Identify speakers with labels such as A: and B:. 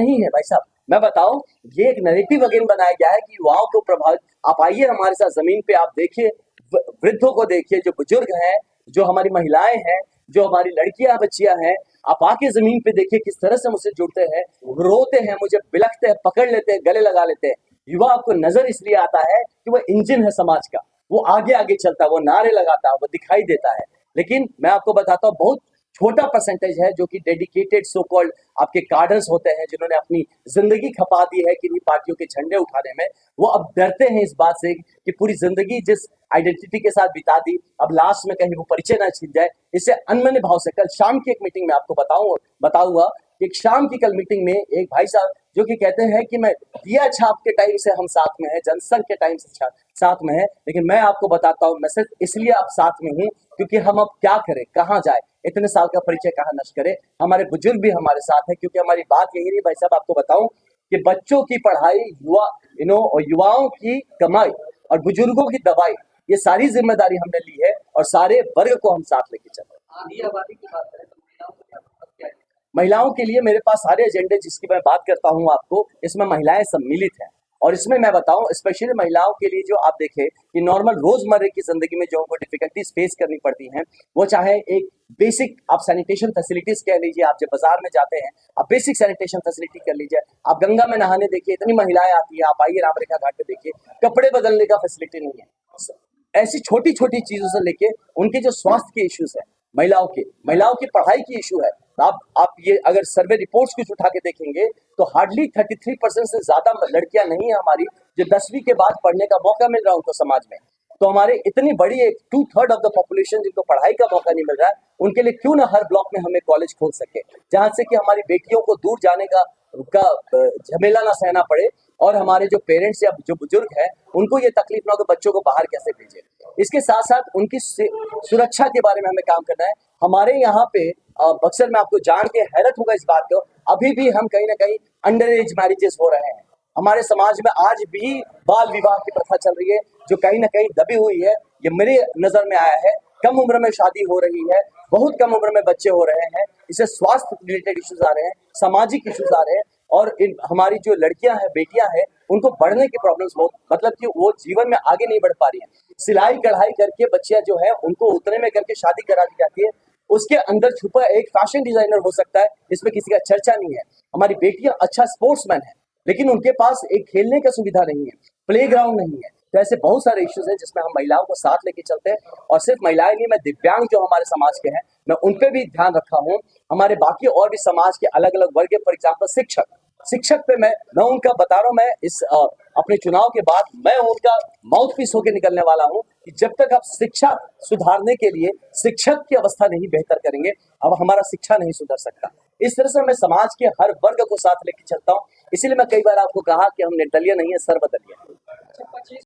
A: नहीं है भाई साहब। मैं बताऊं, ये एक नैरेटिव अगेन बनाया गया है कि युवाओं को प्रभावित। आप आइए हमारे साथ जमीन पे, आप देखिए वृद्धों को, देखिए जो बुजुर्ग हैं, जो हमारी महिलाएं हैं, जो हमारी लड़कियां बच्चियां हैं, आप आके जमीन पे देखिए किस तरह से मुझसे जुड़ते हैं, रोते हैं, मुझे बिलखते हैं, पकड़ लेते हैं, गले लगा लेते हैं। युवा आपको नजर इसलिए आता है कि वो इंजन है समाज का, वो आगे आगे चलता है, वो नारे लगाता है, वो दिखाई देता है। लेकिन मैं आपको बताता हूँ, बहुत छोटा परसेंटेज है जो कि डेडिकेटेड सो कॉल्ड आपके कार्डर्स होते हैं, जिन्होंने अपनी जिंदगी खपा दी है किन्हीं पार्टियों के झंडे उठाने में। वो अब डरते हैं इस बात से कि पूरी जिंदगी जिस आइडेंटिटी के साथ बिता दी, अब लास्ट में कहीं वो परिचय ना छिन जाए। इससे अनमने भाव से कल शाम की एक मीटिंग में आपको बताऊंगा कि एक शाम की कल मीटिंग में एक भाई साहब जो कि कहते हैं कि मैं दिया छाप के टाइम से हम साथ में है, जनसंघ के टाइम से साथ में है, लेकिन मैं आपको बताता हूँ, मैं सिर्फ इसलिए अब साथ में हूँ क्योंकि हम अब क्या करें, कहाँ जाए, इतने साल का परिचय कहाँ नष्ट करें। हमारे बुजुर्ग भी हमारे साथ है, क्योंकि हमारी बात यही रही भाई साहब, आपको बताऊं कि बच्चों की पढ़ाई, युवाओं की कमाई और बुजुर्गों की दवाई, ये सारी जिम्मेदारी हमने ली है और सारे वर्ग को हम साथ लेके चल रहे हैं। महिलाओं के लिए मेरे पास सारे एजेंडे जिसकी मैं बात करता हूं आपको, इसमें महिलाएं सम्मिलित हैं। और इसमें मैं बताऊं, स्पेशली महिलाओं के लिए जो आप देखें कि नॉर्मल रोजमर्रे की जिंदगी में जो उनको डिफिकल्टीज फेस करनी पड़ती हैं, वो चाहे एक बेसिक आप सैनिटेशन फैसिलिटीज कह लीजिए, आप जब बाजार में जाते हैं आप बेसिक सैनिटेशन फैसिलिटी कर लीजिए, आप गंगा में नहाने देखिए, इतनी महिलाएं आती है, आप आइए रामरेखा घाट पे देखिए, कपड़े बदलने का फैसिलिटी नहीं है। ऐसी छोटी छोटी चीजों से लेके उनके जो स्वास्थ्य के इश्यूज है, महिलाओं की पढ़ाई की इशू है। आप ये अगर सर्वे रिपोर्ट्स कुछ उठा के देखेंगे तो हार्डली 33% से ज्यादा लड़कियां नहीं है हमारी जो 10वीं के बाद पढ़ने का मौका मिल रहा है उनको समाज में। तो हमारे इतनी बड़ी एक 2/3 ऑफ द पॉपुलेशन जिनको पढ़ाई का मौका नहीं मिल रहा है, उनके लिए क्यों ना हर ब्लॉक में हमें कॉलेज खोल सके, जहां से कि हमारी बेटियों को दूर जाने का झमेला ना सहना पड़े, और हमारे जो पेरेंट्स या जो बुजुर्ग हैं उनको ये तकलीफ ना हो कि बच्चों को बाहर कैसे भेजें। इसके साथ साथ उनकी सुरक्षा के बारे में हमें काम करना है। हमारे यहाँ पे बक्सर में आपको जान के हैरत होगा इस बात को, अभी भी हम कहीं ना कहीं अंडर एज मैरिजेस हो रहे हैं। हमारे समाज में आज भी बाल विवाह की प्रथा चल रही है जो कहीं ना कहीं दबी हुई है। ये मेरे नजर में आया है, कम उम्र में शादी हो रही है, बहुत कम उम्र में बच्चे हो रहे हैं, इससे स्वास्थ्य रिलेटेड इश्यूज आ रहे हैं, सामाजिक इश्यूज आ रहे हैं, और हमारी जो लड़कियां हैं, बेटियां हैं, उनको बढ़ने की प्रॉब्लम्स बहुत, मतलब कि वो जीवन में आगे नहीं बढ़ पा रही है। सिलाई कढ़ाई करके बच्चियां जो है उनको उतने में करके शादी करा दी जाती है, उसके अंदर छुपा एक फैशन डिजाइनर हो सकता है, इसमें किसी का चर्चा नहीं है। हमारी बेटियां अच्छा स्पोर्ट्समैन है, लेकिन उनके पास एक खेलने का सुविधा नहीं है, प्ले ग्राउंड नहीं है। तो ऐसे बहुत सारे इश्यूज हैं जिसमें हम महिलाओं को साथ लेके चलते हैं, और सिर्फ महिलाएं नहीं, मैं दिव्यांग जो हमारे समाज के हैं मैं उन पे भी ध्यान रखा हूँ। हमारे बाकी और भी समाज के अलग अलग वर्ग, फॉर एग्जाम्पल शिक्षक पे मैं उनका बता रहा हूँ, मैं इस अपने चुनाव के बाद मैं उनका माउथ पीस होकर निकलने वाला हूँ कि जब तक आप शिक्षा सुधारने के लिए शिक्षक की अवस्था नहीं बेहतर करेंगे, अब हमारा शिक्षा नहीं सुधर सकता। इस तरह से मैं समाज के हर वर्ग को साथ लेके चलता हूँ। इसीलिए मैं कई बार आपको कहा कि हम निर्दलीय नहीं है, सर्वदलीय है।